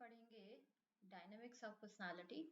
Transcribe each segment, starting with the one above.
पढ़ेंगे dynamics of personality.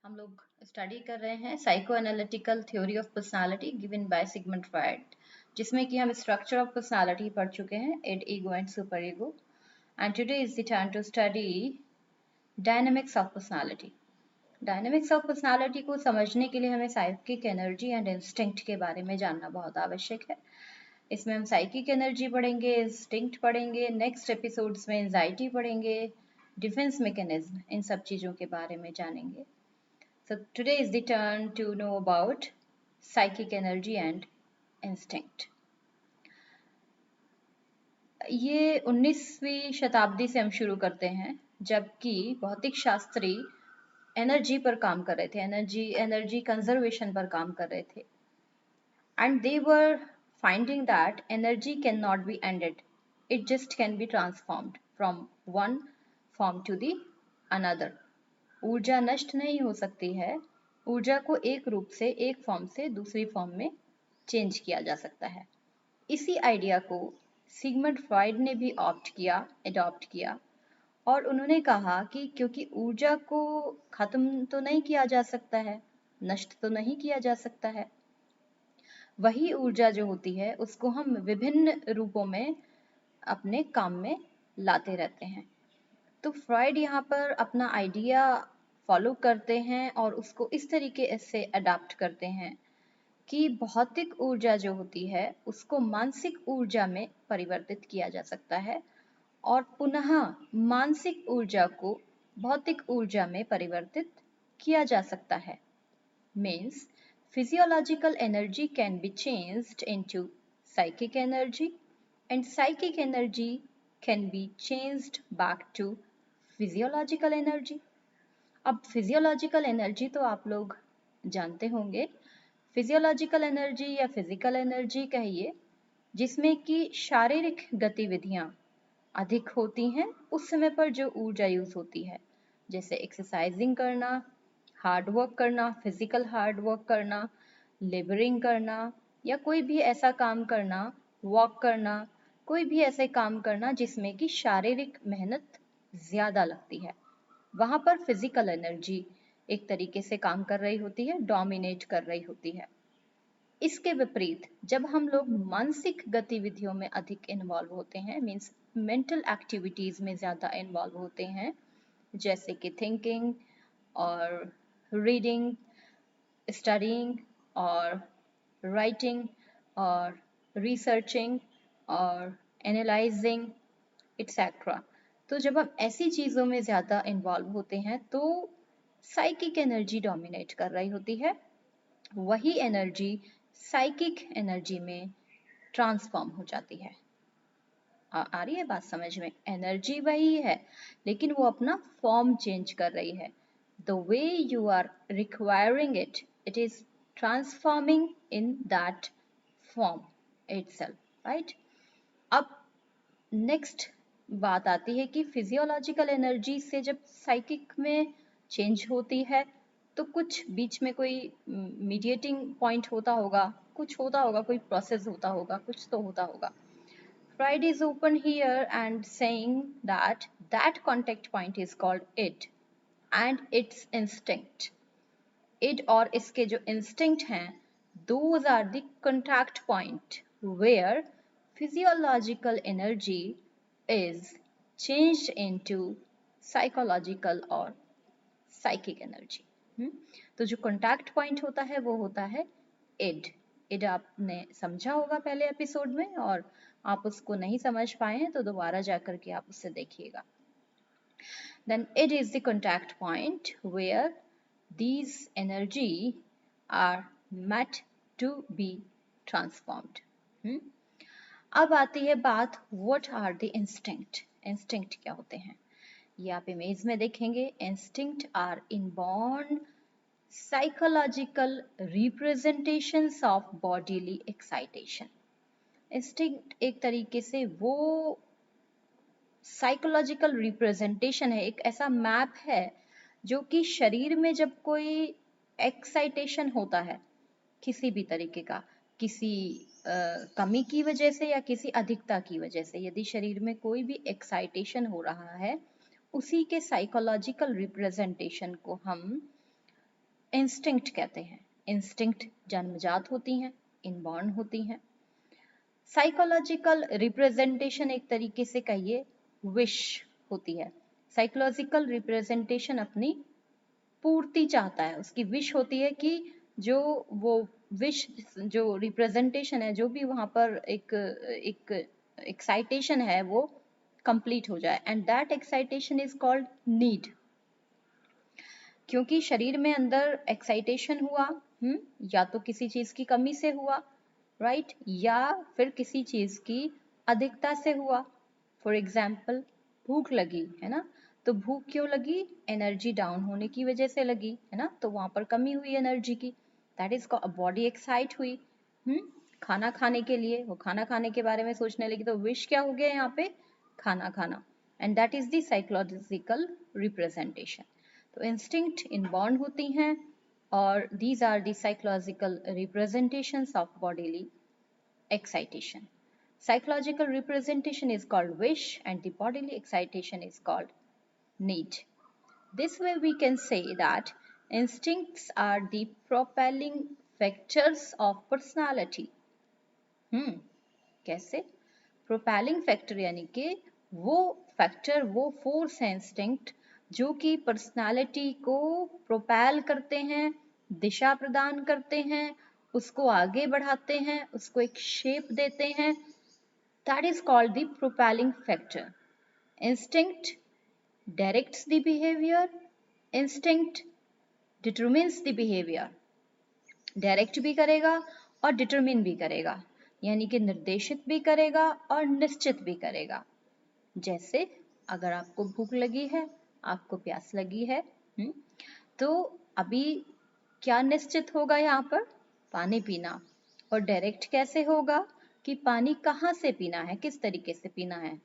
हम लोग स्टडी कर रहे हैं psycho analytical theory of personality given by Sigmund Freud, जिसमें कि हम स्ट्रक्चर ऑफ पर्सनालिटी पढ़ चुके हैं, id, ego and super ego. And today is the turn to study dynamics of personality. Dynamics of personality को समझने के लिए हमें साइकिक एनर्जी एंड इंस्टिंक्ट के बारे में जानना बहुत आवश्यक है। इसमें हम साइकिक एनर्जी पढ़ेंगे, इंस्टिंक्ट पढ़ेंगे, नेक्स्ट एपिसोड्स में एंजाइटी पढ़ेंगे, डिफेंस मैकेनिज्म, इन सब चीज़ों के बारे में जानेंगे। So today is the turn to know about psychic energy and instinct. ये 19वीं शताब्दी से हम शुरू करते हैं, जबकि भौतिक शास्त्री एनर्जी पर काम कर रहे थे, एनर्जी कंजर्वेशन पर काम कर रहे थे, and they were finding that energy cannot be ended, it just can be transformed from one form to the another. ऊर्जा नष्ट नहीं हो सकती है, ऊर्जा को एक रूप से, एक फॉर्म से दूसरी फॉर्म में चेंज किया जा सकता है। इसी आइडिया को सिगमंड फ्रॉइड ने भी अडॉप्ट किया और उन्होंने कहा कि क्योंकि ऊर्जा को खत्म तो नहीं किया जा सकता है, नष्ट तो नहीं किया जा सकता है, वही ऊर्जा जो होती है उसको हम विभिन्न रूपों में अपने काम में लाते रहते हैं। तो फ्रॉइड यहाँ पर अपना आइडिया फॉलो करते हैं और उसको इस तरीके से अडाप्ट करते हैं कि भौतिक ऊर्जा जो होती है उसको मानसिक ऊर्जा में परिवर्तित किया जा सकता है और पुनः मानसिक ऊर्जा को भौतिक ऊर्जा में परिवर्तित किया जा सकता है। Means physiological energy can be changed into psychic energy and psychic energy can be changed back to physiological energy. अब physiological energy तो आप लोग जानते होंगे, physiological energy या physical energy कहिए, जिसमें कि शारीरिक गतिविधियां अधिक होती हैं उस समय पर जो ऊर्जा यूज होती है, जैसे एक्सरसाइजिंग करना, हार्ड वर्क करना, फिजिकल हार्ड वर्क करना, लेबरिंग करना या कोई भी ऐसा काम करना, वॉक करना, कोई भी ऐसे काम करना जिसमें कि शारीरिक मेहनत ज़्यादा लगती है, वहाँ पर फिजिकल एनर्जी एक तरीके से काम कर रही होती है, डोमिनेट कर रही होती है। इसके विपरीत जब हम लोग मानसिक गतिविधियों में अधिक इन्वॉल्व होते हैं, मीन्स मेंटल एक्टिविटीज़ में ज़्यादा इन्वॉल्व होते हैं, जैसे कि थिंकिंग और रीडिंग, स्टडीइंग और राइटिंग और रिसर्चिंग और एनालाइजिंग एक्सेट्रा, तो जब हम ऐसी चीज़ों में ज़्यादा इन्वॉल्व होते हैं तो साइकिक एनर्जी डोमिनेट कर रही होती है, वही एनर्जी साइकिक एनर्जी में ट्रांसफॉर्म हो जाती है। आ रही है बात समझ में? एनर्जी वही है लेकिन वो अपना फॉर्म चेंज कर रही है। The way you are requiring it, it is transforming in that form itself, right? अब नेक्स्ट बात आती है कि फिजियोलॉजिकल एनर्जी से जब साइकिक में चेंज होती है तो कुछ बीच में कोई मीडिएटिंग पॉइंट होता होगा, कुछ होता होगा, कोई प्रोसेस होता होगा, कुछ तो होता होगा। Freud is open here and saying that that contact point is called id and its instinct. Id और इसके जो instinct हैं, those are the contact point where physiological energy is changed into psychological और psychic energy. तो जो contact point होता है वो होता है id. id आपने समझा होगा पहले एपिसोड में, और आप उसको नहीं समझ पाए हैं तो दोबारा जाकर के आप उससे देखिएगा। Then id is the contact point where these energy are meant to be transformed. अब आती है बात what are the instinct. Instinct क्या होते हैं ये आप इमेज में देखेंगे। Instinct are inborn psychological representations of bodily excitation. Instinct एक तरीके से वो साइकोलॉजिकल रिप्रेजेंटेशन है, एक ऐसा मैप है जो कि शरीर में जब कोई एक्साइटेशन होता है किसी भी तरीके का, किसी कमी की वजह से या किसी अधिकता की वजह से, यदि शरीर में कोई भी एक्साइटेशन हो रहा है उसी के साइकोलॉजिकल रिप्रेजेंटेशन को हम इंस्टिंक्ट कहते हैं। इंस्टिंक्ट जन्मजात होती हैं, इनबॉर्न होती हैं। साइकोलॉजिकल रिप्रेजेंटेशन एक तरीके से कहिए विश होती है। साइकोलॉजिकल रिप्रेजेंटेशन अपनी पूर्ति चाहता है, उसकी विश होती है कि जो वो विश, जो रिप्रेजेंटेशन है, जो भी वहां पर एक एक्साइटेशन है वो कंप्लीट हो जाए, and that excitation is called need. क्योंकि शरीर में अंदर एक्साइटेशन हुआ, या तो किसी चीज की कमी से हुआ, राइट, या फिर किसी चीज की अधिकता से हुआ। फॉर एग्जाम्पल भूख लगी है ना, तो भूख क्यों लगी? एनर्जी डाउन होने की वजह से लगी है ना, तो वहां पर कमी हुई एनर्जी की, दैट इज बॉडी एक्साइट हुई। खाना खाने के लिए, वो खाना खाने के बारे में सोचने लगी, तो विश क्या हो गया यहाँ पे? खाना खाना, and that is the psychological representation. तो इंस्टिंक्ट इनबॉर्न होती हैं, और these are the psychological representations of bodily excitation. Psychological representation is called wish and the bodily excitation is called need. This way we can say that instincts are the propelling factors of personality. कैसे? Propelling factor यानी कि वो factor, वो force है instinct, जो कि personality को propel करते हैं, दिशा प्रदान करते हैं, उसको आगे बढ़ाते हैं, उसको एक शेप देते हैं। That is called the propelling factor. Instinct directs the behaviour, instinct determines the behaviour. Direct भी करेगा और डिटरमिन भी करेगा, यानी कि निर्देशित भी करेगा और निश्चित भी करेगा। जैसे अगर आपको भूख लगी है, आपको प्यास लगी है, तो अभी क्या निश्चित होगा यहाँ पर? पानी पीना। और डायरेक्ट कैसे होगा कि पानी कहाँ से पीना है, किस तरीके से पीना है।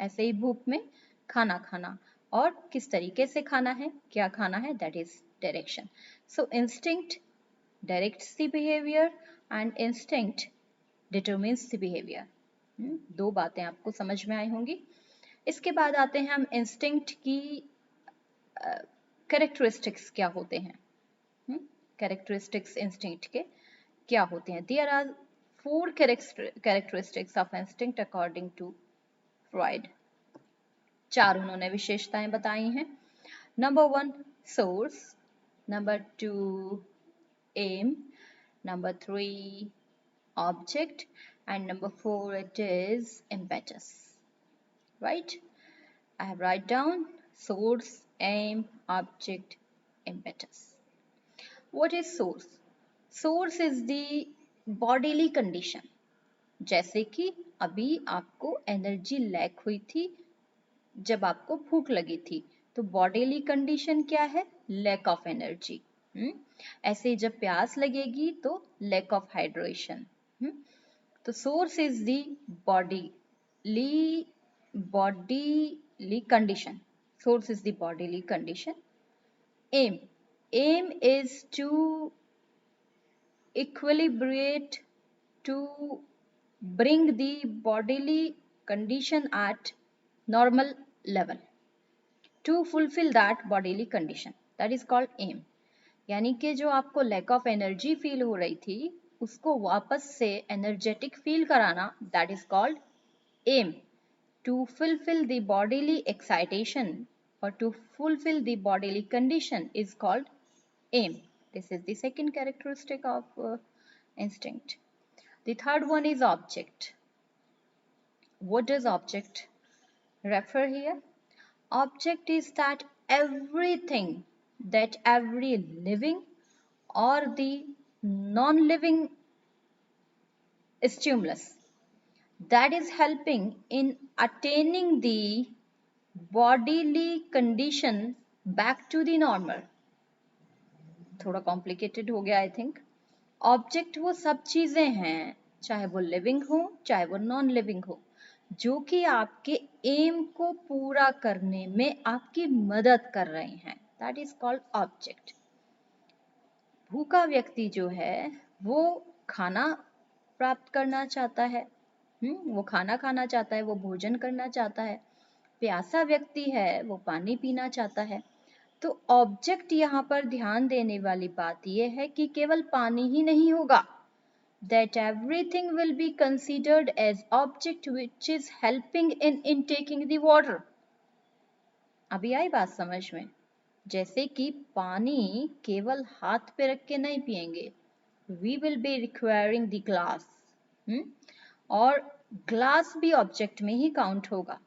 ऐसे ही भूख में खाना खाना, और किस तरीके से खाना है, क्या खाना है, that is direction. So instinct directs the behavior and instinct determines the behavior. दो बातें आपको समझ में आई होंगी। इसके बाद आते हैं हम इंस्टिंक्ट की कैरेक्टरिस्टिक्स क्या होते हैं। कैरेक्टरिस्टिक्स इंस्टिंक्ट के क्या होते हैं? There are 4 characteristics of instinct according to Freud. 4 उन्होंने विशेषताएं बताई हैं। Number 1 source, number 2 aim, number 3 object, and number 4 it is impetus. Right? I have write down source, aim, object, impetus. What is source? Source is the bodily condition. जैसे कि अभी आपको energy lack हुई थी, जब आपको भूख लगी थी, तो बॉडीली कंडीशन क्या है? Lack of energy. ऐसे ही जब प्यास लगेगी तो लैक ऑफ हाइड्रेशन। तो source is the bodily condition. Source is the bodily condition. Aim is to equilibrate, to bring the bodily condition at normal level, to fulfill that bodily condition, that is called aim. यानी कि जो आपको lack of energy feel हो रही थी, उसको वापस से एनर्जेटिक फील कराना, that is called aim. To fulfil the bodily excitation और to fulfil the bodily condition is called aim. This is the second characteristic of instinct. The third one is object. What does object refer here? Object is that everything that every living or the non-living stimulus that is helping in attaining the bodily condition back to the normal. थोड़ा complicated हो गया I think. Object वो सब चीजें हैं, चाहे वो living हो चाहे वो नॉन लिविंग हो, जो कि आपके एम को पूरा करने में आपकी मदद कर रहे हैं, दैट इज कॉल्ड ऑब्जेक्ट। भूखा व्यक्ति जो है वो खाना प्राप्त करना चाहता है, वो खाना खाना चाहता है, वो भोजन करना चाहता है, प्यासा व्यक्ति है वो पानी पीना चाहता है। तो ऑब्जेक्ट यहाँ पर ध्यान देने वाली बात यह है कि केवल पानी ही नहीं होगा, that everything will be considered as object which is helping in intaking the water। अभी आई बात समझ में? जैसे कि पानी केवल हाथ पे रख के नहीं पिएंगे, we will be requiring the glass, और ग्लास भी ऑब्जेक्ट में ही काउंट होगा।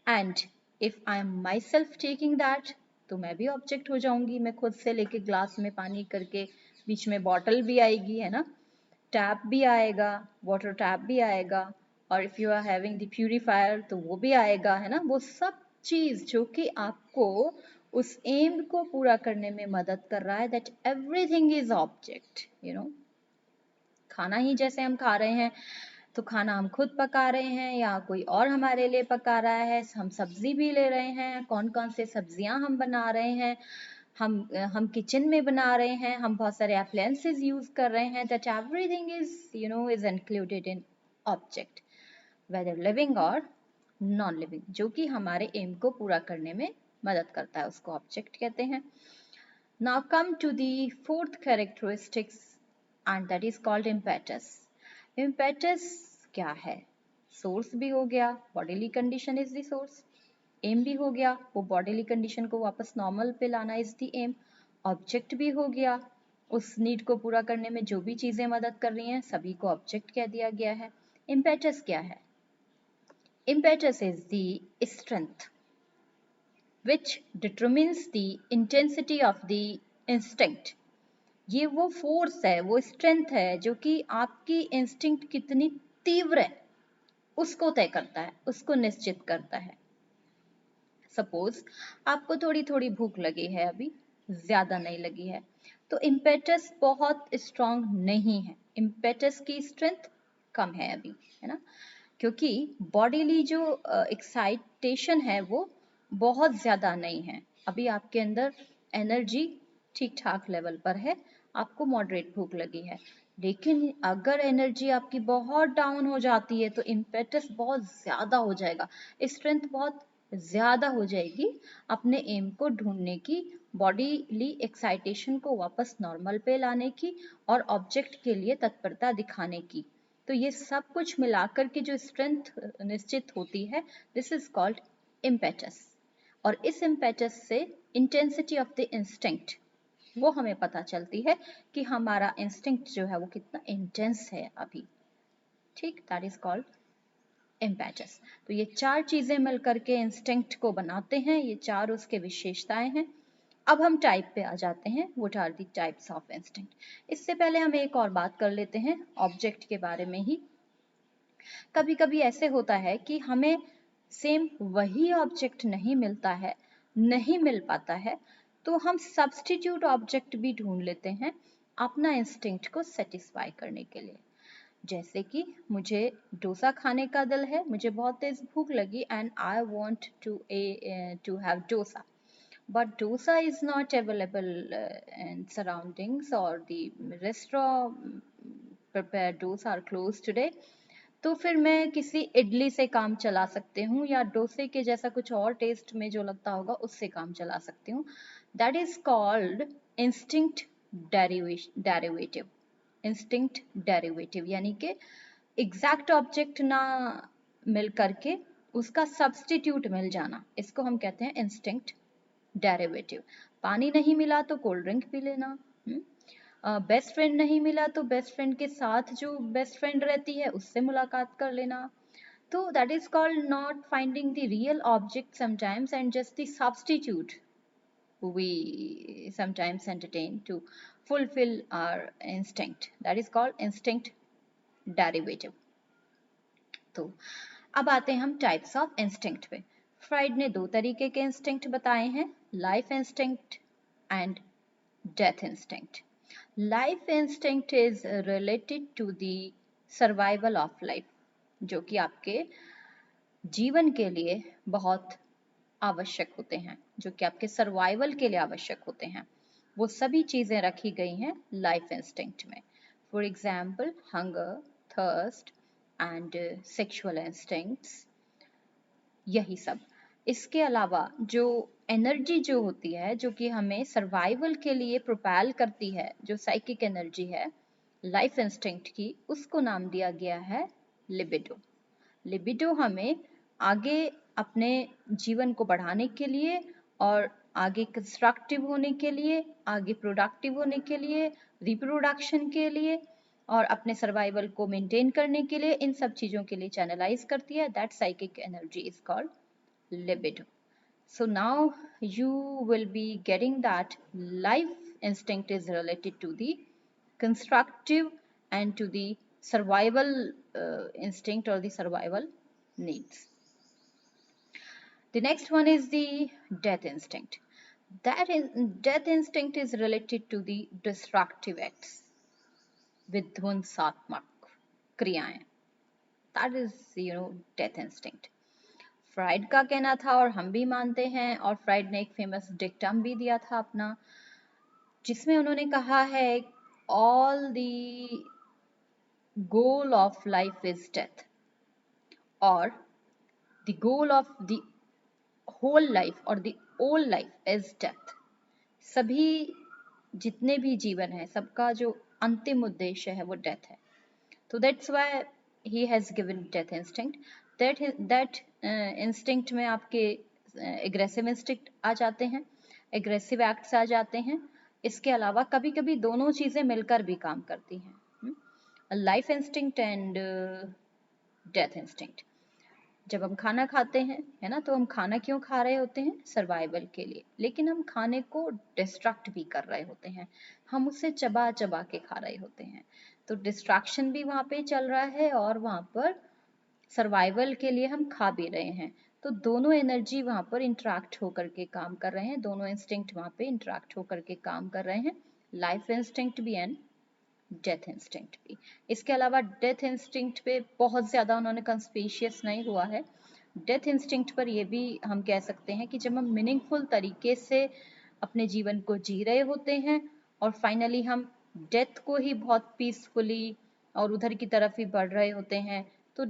And if I am my self taking that, तो मैं भी ऑब्जेक्ट हो जाऊंगी। मैं खुद से लेके ग्लास में पानी करके, बीच में बॉटल भी आएगी, है ना, टैप भी आएगा, वाटर टैप भी आएगा, और if you are having the purifier तो वो भी आएगा, है ना। वो सब चीज जो कि आपको उस एम को पूरा करने में मदद कर रहा है, that everything is object, you know. खाना ही जैसे हम खा रहे हैं, तो खाना हम खुद पका रहे हैं या कोई और हमारे लिए पका रहा है। हम सब्जी भी ले रहे हैं, कौन कौन से सब्जियां हम बना रहे हैं, हम किचन में बना रहे हैं, हम बहुत सारे अप्लायंसेस यूज कर रहे हैं। That everything is included in object, whether living or non living, जो कि हमारे एम को पूरा करने में मदद करता है, उसको ऑब्जेक्ट कहते हैं। Now come to the fourth characteristics, and that is called impetus. Impetus क्या है? सोर्स भी हो गया, bodily condition is the source. Aim भी हो गया, वो बॉडीली कंडीशन को वापस नॉर्मल पे लाना इज द एम। ऑब्जेक्ट भी हो गया, उस नीड को पूरा करने में जो भी चीजें मदद कर रही हैं सभी को ऑब्जेक्ट कह दिया गया है। इम्पेटस क्या है? Impetus is the strength which determines the intensity of the instinct. ये वो फोर्स है, वो स्ट्रेंथ है जो कि आपकी इंस्टिंक्ट कितनी तीव्र है उसको तय करता है, उसको निश्चित करता है। सपोज आपको थोड़ी थोड़ी भूख लगी है, अभी ज्यादा नहीं लगी है, तो इम्पेटस बहुत स्ट्रांग नहीं है, इम्पेटस की स्ट्रेंथ कम है अभी, है ना, क्योंकि बॉडीली जो एक्साइटेशन है वो बहुत ज्यादा नहीं है अभी। आपके अंदर एनर्जी ठीक ठाक लेवल पर है, आपको मॉडरेट भूख लगी है। लेकिन अगर एनर्जी आपकी बहुत डाउन हो जाती है तो इम्पेटस बहुत ज्यादा हो जाएगा, स्ट्रेंथ बहुत ज्यादा हो जाएगी अपने एम को ढूंढने की, बॉडीली एक्साइटेशन को वापस नॉर्मल पे लाने की, और ऑब्जेक्ट के लिए तत्परता दिखाने की। तो ये सब कुछ मिलाकर के जो स्ट्रेंथ निश्चित होती है, दिस इज कॉल्ड इम्पेटस। और इस इम्पेटस से इंटेंसिटी ऑफ द इंस्टिंक्ट वो हमें पता चलती है कि हमारा इंस्टिंक्ट जो है वो कितना इंटेंस है अभी, ठीक, दैट इज कॉल्ड इम्पेटस। तो ये चार चीजें मिलकर के इंस्टिंक्ट को बनाते हैं, ये चार उसके विशेषताएं हैं। अब हम टाइप पे आ जाते हैं, what are the types of instinct. इससे पहले हम एक और बात कर लेते हैं ऑब्जेक्ट के बारे में ही। कभी कभी ऐसे होता है कि हमें सेम वही ऑब्जेक्ट नहीं मिलता है, नहीं मिल पाता है, तो हम सब्स्टिट्यूट ऑब्जेक्ट भी ढूंढ लेते हैं अपना इंस्टिंक्ट को सेटिस्फाई करने के लिए। जैसे कि मुझे डोसा खाने का दिल है, मुझे बहुत तेज भूख लगी and I want to have dosa, but dosa is not available in surroundings, or the restaurant prepared dosa are closed today। तो फिर मैं किसी इडली से काम चला सकती हूँ, या डोसे के जैसा कुछ और टेस्ट में जो लगता होगा उससे काम चला सकती हूँ। That is called instinct derivative. Instinct derivative यानी कि एग्जैक्ट ऑब्जेक्ट ना मिल करके उसका सब्स्टिट्यूट मिल जाना, इसको हम कहते हैं इंस्टिंक्ट डेरिवेटिव। पानी नहीं मिला तो कोल्ड ड्रिंक पी लेना, बेस्ट फ्रेंड नहीं मिला तो बेस्ट फ्रेंड के साथ जो बेस्ट फ्रेंड रहती है उससे मुलाकात कर लेना। तो that is called not finding the real object sometimes and just the substitute we sometimes entertain to fulfill our instinct, that is called instinct derivative। तो अब आते हैं हम टाइप्स ऑफ इंस्टिंक्ट पे। फ्राइड ने दो तरीके के इंस्टिंक्ट बताए हैं, life instinct and death instinct. Life instinct is related to the survival of life, जो कि आपके जीवन के लिए बहुत आवश्यक होते हैं, जो कि आपके सर्वाइवल के लिए आवश्यक होते हैं, वो सभी चीजें रखी गई हैं लाइफ इंस्टिंक्ट में। For example hunger, thirst and sexual instincts, यही सब। इसके अलावा जो एनर्जी जो होती है, जो कि हमें सर्वाइवल के लिए प्रोपेल करती है, जो साइकिक एनर्जी है लाइफ इंस्टिंक्ट की, उसको नाम दिया गया है लिबिडो। लिबिडो हमें आगे अपने जीवन को बढ़ाने के लिए और आगे कंस्ट्रक्टिव होने के लिए, आगे प्रोडक्टिव होने के लिए, रिप्रोडक्शन के लिए और अपने सर्वाइवल को मेंटेन करने के लिए, इन सब चीजों के लिए चैनलाइज करती है। That psychic energy is called libido. So now you will be getting that life instinct is related to the constructive and to the survival instinct or the survival needs. The next one is the death instinct. Death instinct is related to the destructive acts, विध्वंसात्मक क्रियाएं. That is, death instinct. Fried का कहना था और हम भी मानते हैं, और फ्राइड ने एक फेमस डिक्टम भी दिया था अपना, जिसमें उन्होंने कहा है all the goal of life is death, और the goal of the whole life और the whole life is death. सभी जितने भी जीवन है, सबका जो अंतिम उद्देश्य है वो डेथ है. तो that's why he has given death instinct. That instinct में आपके एग्रेसिव इंस्टिंक्ट आ जाते हैं, एग्रेसिव एक्ट्स आ जाते हैं. इसके अलावा कभी कभी दोनों चीजें मिलकर भी काम करती हैं, life instinct and death instinct. जब हम खाना खाते हैं, है ना, तो हम खाना क्यों खा रहे होते हैं? सर्वाइवल के लिए. लेकिन हम खाने को डिस्ट्रक्ट भी कर रहे होते हैं, हम उसे चबा चबा के खा रहे होते हैं. तो डिस्ट्रैक्शन भी वहाँ पे चल रहा है और वहाँ पर सर्वाइवल के लिए हम खा भी रहे हैं. तो दोनों एनर्जी वहाँ पर इंटरेक्ट होकर के काम कर रहे हैं, दोनों इंस्टिंक्ट वहाँ पे इंटरेक्ट होकर के काम कर रहे हैं, लाइफ इंस्टिंक्ट भी एंड डेथ इंस्टिंक्ट भी. इसके अलावा डेथ इंस्टिंक्ट पे बहुत ज़्यादा उन्होंने कंस्पिशियस नहीं हुआ है. डेथ इंस्टिंक्ट पर ये भी हम कह सकते हैं कि जब हम मीनिंगफुल तरीके से अपने जीवन को जी रहे होते हैं और फाइनली हम डेथ को ही बहुत पीसफुली और उधर की तरफ ही बढ़ रहे होते हैं, तो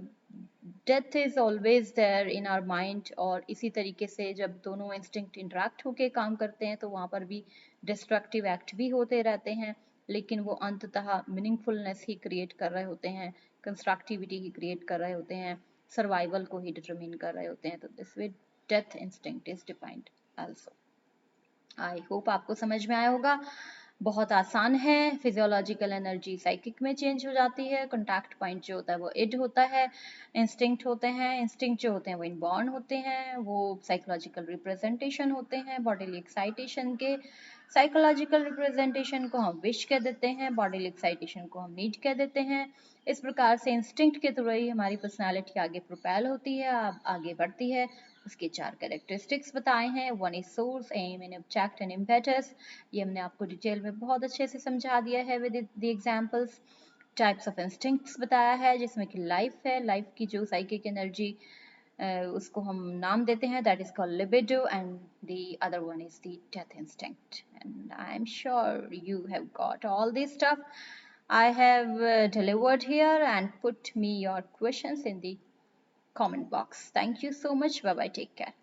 death is always there in our mind. और इसी तरीके से जब दोनों इंस्टिंक्ट इंटरेक्ट होके काम करते हैं तो वहाँ पर भी डिस्ट्रक्टिव एक्ट भी होते रहते हैं, लेकिन वो अंततः मीनिंगफुलनेस ही क्रिएट कर रहे होते हैं, कंस्ट्रक्टिविटी ही क्रिएट कर रहे होते हैं, सर्वाइवल को ही डिटरमिन कर रहे होते हैं. तो this way death instinct is defined also. I hope आपको समझ में आया होगा. बहुत आसान है. फिजियोलॉजिकल एनर्जी साइकिक में चेंज हो जाती है, कॉन्टैक्ट पॉइंट जो होता है वो इड होता है, इंस्टिंक्ट होते हैं, इंस्टिंक्ट जो होते हैं वो इनबॉर्न होते हैं, वो साइकोलॉजिकल रिप्रेजेंटेशन होते हैं बॉडीली एक्साइटेशन के. साइकोलॉजिकल रिप्रेजेंटेशन को हम विश कह देते हैं, बॉडीली एक्साइटेशन को हम नीड कह देते हैं. इस प्रकार से इंस्टिंक्ट के थ्रू ही हमारी पर्सनालिटी आगे प्रोपेल होती है, आगे बढ़ती है. उसके 4 कैरेक्टरिस्टिक्स बताए हैं. One is source, aim and object and impetus. ये हमने आपको डिटेल में बहुत अच्छे से समझा दिया है with the examples. Types of instincts बताया है, जिसमें कि लाइफ है, लाइफ की जो साइकिक एनर्जी उसको हम नाम देते हैं, that is called libido, and the other one is the death instinct. And I am sure you have got all this stuff I have delivered here, and put me your questions in the comment box. Thank you so much. Bye bye. Take care.